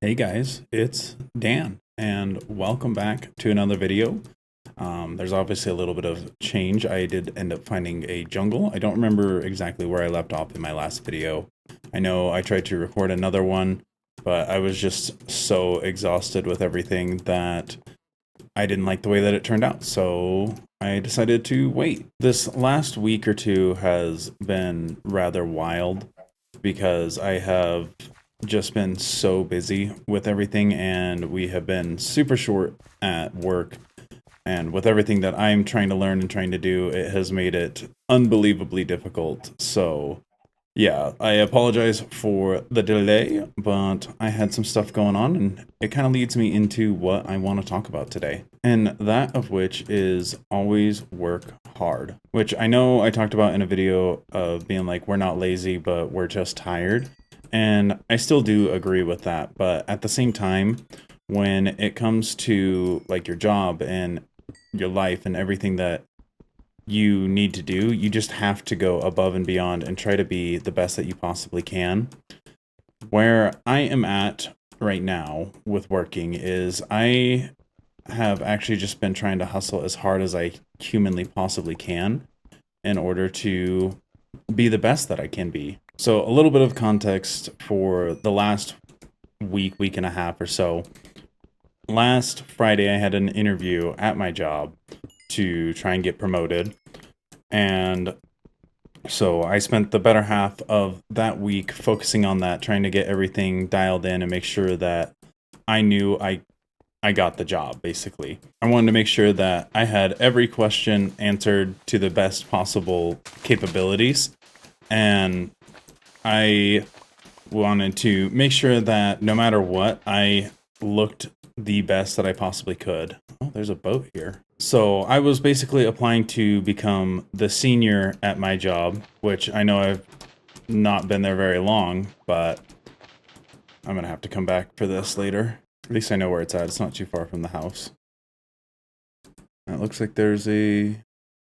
Hey guys, it's Dan, and welcome back to another video. There's obviously a little bit of change. I did end up finding a jungle. I don't remember exactly where I left off in my last video. I know I tried to record another one, but I was just so exhausted with everything that I didn't like the way that it turned out, so I decided to wait. This last week or two has been rather wild because I have just been so busy with everything, and we have been super short at work. And with everything that I'm trying to learn and trying to do, it has made it unbelievably difficult. So, yeah, I apologize for the delay, but I had some stuff going on, and it kind of leads me into what I want to talk about today. And that of which is always work hard, which I know I talked about in a video of being like, we're not lazy, but we're just tired. And I still do agree with that. But at the same time, when it comes to like your job and your life and everything that you need to do, you just have to go above and beyond and try to be the best that you possibly can. Where I am at right now with working is I have actually just been trying to hustle as hard as I humanly possibly can in order to be the best that I can be. So, a little bit of context for the last week and a half or so. Last Friday, I had an interview at my job to try and get promoted. And so I spent the better half of that week focusing on that, trying to get everything dialed in and make sure that I knew I got the job, basically. I wanted to make sure that I had every question answered to the best possible capabilities. And I wanted to make sure that no matter what, I looked the best that I possibly could. Oh, there's a boat here. So I was basically applying to become the senior at my job, which I know I've not been there very long, but I'm gonna have to come back for this later. At least I know where it's at. It's not too far from the house. It looks like there's a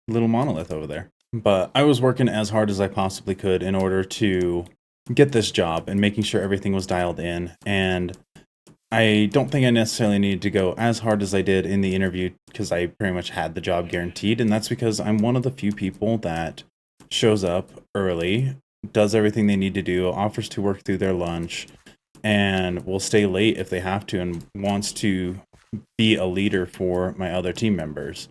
little monolith over there. But I was working as hard as I possibly could in order to get this job and making sure everything was dialed in. And I don't think I necessarily needed to go as hard as I did in the interview because I pretty much had the job guaranteed. And that's because I'm one of the few people that shows up early, does everything they need to do, offers to work through their lunch, and will stay late if they have to, and wants to be a leader for my other team members.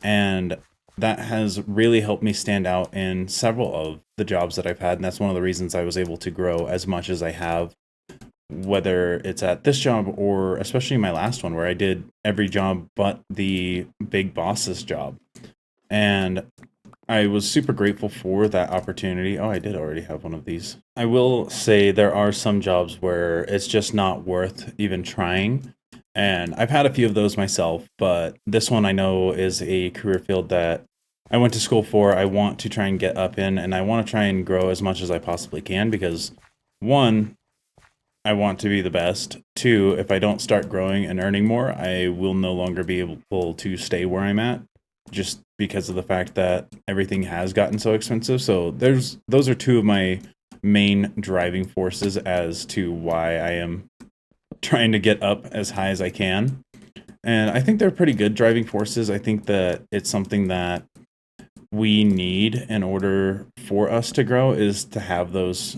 And that has really helped me stand out in several of the jobs that I've had. And that's one of the reasons I was able to grow as much as I have, whether it's at this job or especially my last one where I did every job but the big boss's job. And I was super grateful for that opportunity. Oh, I did already have one of these. I will say there are some jobs where it's just not worth even trying. And I've had a few of those myself, but this one I know is a career field that I went to school for. I want to try and get up in, and I want to try and grow as much as I possibly can because, one, I want to be the best. Two, if I don't start growing and earning more, I will no longer be able to stay where I'm at just because of the fact that everything has gotten so expensive. So those are two of my main driving forces as to why I am trying to get up as high as I can. And I think they're pretty good driving forces. I think that it's something that we need in order for us to grow is to have those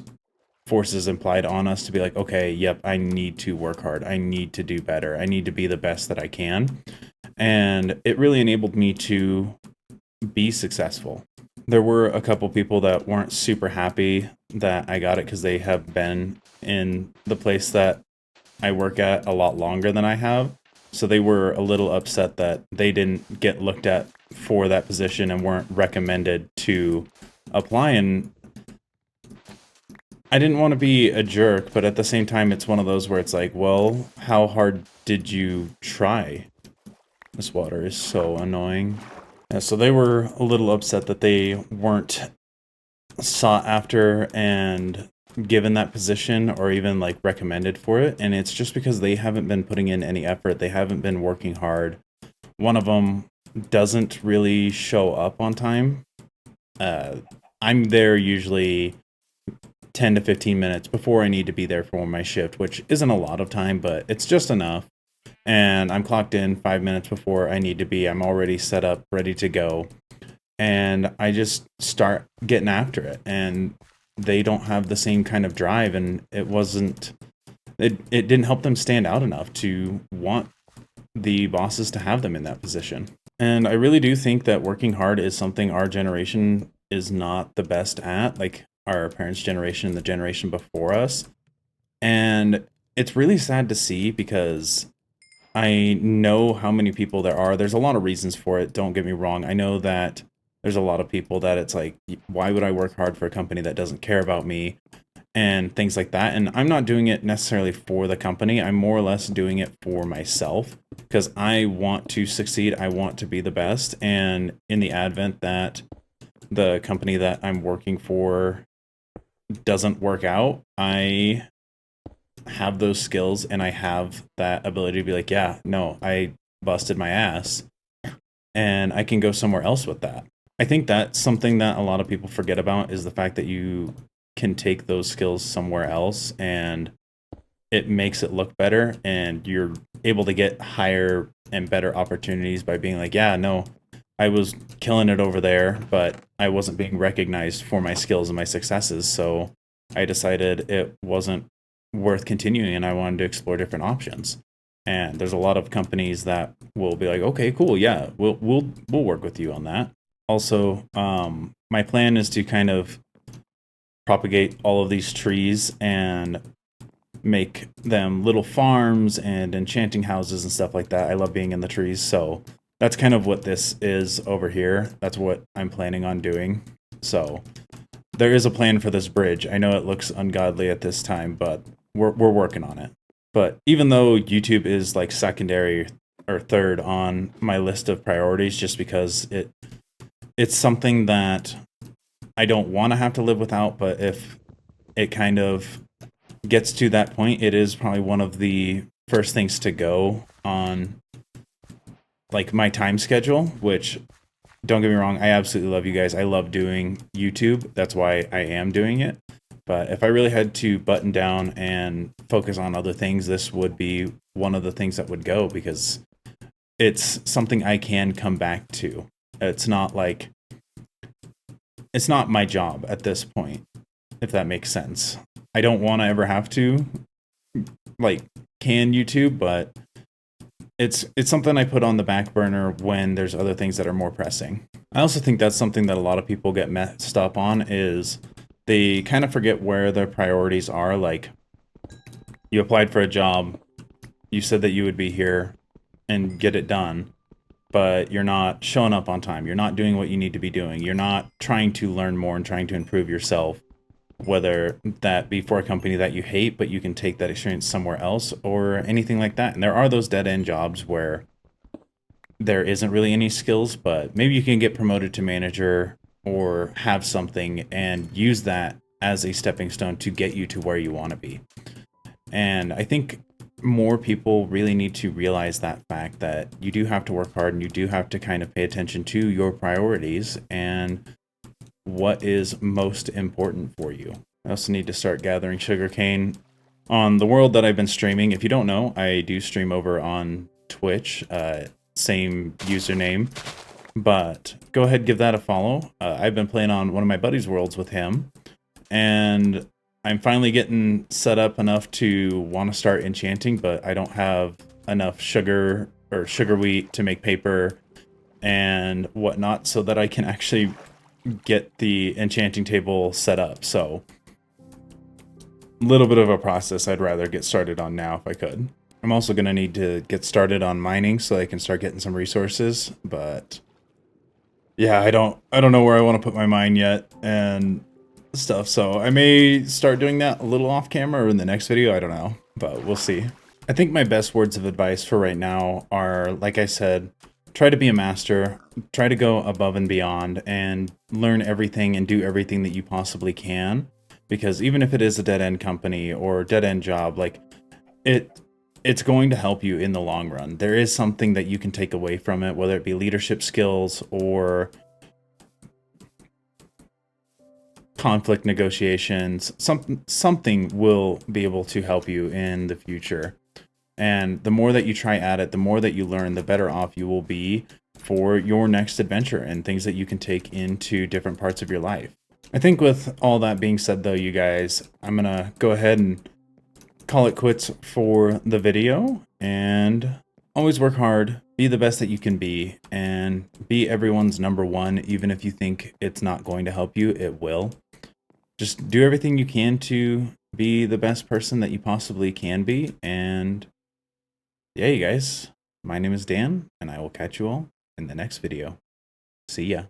forces implied on us to be like, okay, yep, I need to work hard. I need to do better. I need to be the best that I can. And it really enabled me to be successful. There were a couple people that weren't super happy that I got it because they have been in the place that I work at a lot longer than I have. So they were a little upset that they didn't get looked at for that position and weren't recommended to apply. And I didn't want to be a jerk, but at the same time, it's one of those where it's like, well, how hard did you try? This water is so annoying. Yeah, so they were a little upset that they weren't sought after and given that position or even like recommended for it. And it's just because they haven't been putting in any effort. They haven't been working hard. One of them doesn't really show up on time. I'm there usually 10 to 15 minutes before I need to be there for my shift, which isn't a lot of time, but it's just enough. And I'm clocked in 5 minutes before I need to be. I'm already set up, ready to go. And I just start getting after it. And they don't have the same kind of drive, and it didn't help them stand out enough to want the bosses to have them in that position. And I really do think that working hard is something our generation is not the best at, like our parents' generation and the generation before us. And it's really sad to see, because I know how many people there are. There's a lot of reasons for it, don't get me wrong. I know that there's a lot of people that it's like, why would I work hard for a company that doesn't care about me? And things like that. And I'm not doing it necessarily for the company. I'm more or less doing it for myself, because I want to succeed. I want to be the best. And in the advent that the company that I'm working for doesn't work out, I have those skills and I have that ability to be like, yeah, no, I busted my ass, and I can go somewhere else with that. I think that's something that a lot of people forget about, is the fact that you can take those skills somewhere else and it makes it look better, and you're able to get higher and better opportunities by being like, yeah, no, I was killing it over there, but I wasn't being recognized for my skills and my successes. So I decided it wasn't worth continuing, and I wanted to explore different options. And there's a lot of companies that will be like, okay, cool, yeah, we'll work with you on that. Also, my plan is to kind of propagate all of these trees and make them little farms and enchanting houses and stuff like that. I love being in the trees, so that's kind of what this is over here. That's what I'm planning on doing. So there is a plan for this bridge. I know it looks ungodly at this time, but we're working on it. But even though YouTube is like secondary or third on my list of priorities, just because it's something that I don't want to have to live without, but if it kind of gets to that point, it is probably one of the first things to go on like my time schedule, which, don't get me wrong, I absolutely love you guys. I love doing YouTube. That's why I am doing it. But if I really had to button down and focus on other things, this would be one of the things that would go, because it's something I can come back to. It's not my job at this point, if that makes sense. I don't want to ever have to like can YouTube, but it's something I put on the back burner when there's other things that are more pressing. I also think that's something that a lot of people get messed up on, is they kind of forget where their priorities are. Like, you applied for a job, you said that you would be here and get it done, but you're not showing up on time. You're not doing what you need to be doing. You're not trying to learn more and trying to improve yourself, whether that be for a company that you hate, but you can take that experience somewhere else, or anything like that. And there are those dead-end jobs where there isn't really any skills, but maybe you can get promoted to manager or have something and use that as a stepping stone to get you to where you want to be. And I think more people really need to realize that fact, that you do have to work hard and you do have to kind of pay attention to your priorities and what is most important for you. I also need to start gathering sugarcane on the world that I've been streaming. If you don't know, I do stream over on Twitch, same username, but go ahead, give that a follow. I've been playing on one of my buddy's worlds with him, and I'm finally getting set up enough to want to start enchanting, but I don't have enough sugar or sugar wheat to make paper and whatnot so that I can actually get the enchanting table set up. So a little bit of a process I'd rather get started on now if I could. I'm also going to need to get started on mining so I can start getting some resources, but yeah, I don't know where I want to put my mine yet and stuff, so I may start doing that a little off camera or in the next video. I don't know, but we'll see. I think my best words of advice for right now are, like I said, try to be a master, try to go above and beyond and learn everything and do everything that you possibly can, because even if it is a dead-end company or dead-end job, like it's going to help you in the long run. There is something that you can take away from it, whether it be leadership skills or conflict negotiations, something will be able to help you in the future. And the more that you try at it, the more that you learn, the better off you will be for your next adventure and things that you can take into different parts of your life. I think with all that being said though, you guys, I'm gonna go ahead and call it quits for the video, and always work hard, be the best that you can be, and be everyone's number one. Even if you think it's not going to help you, it will. Just do everything you can to be the best person that you possibly can be. And yeah, you guys, my name is Dan, and I will catch you all in the next video. See ya.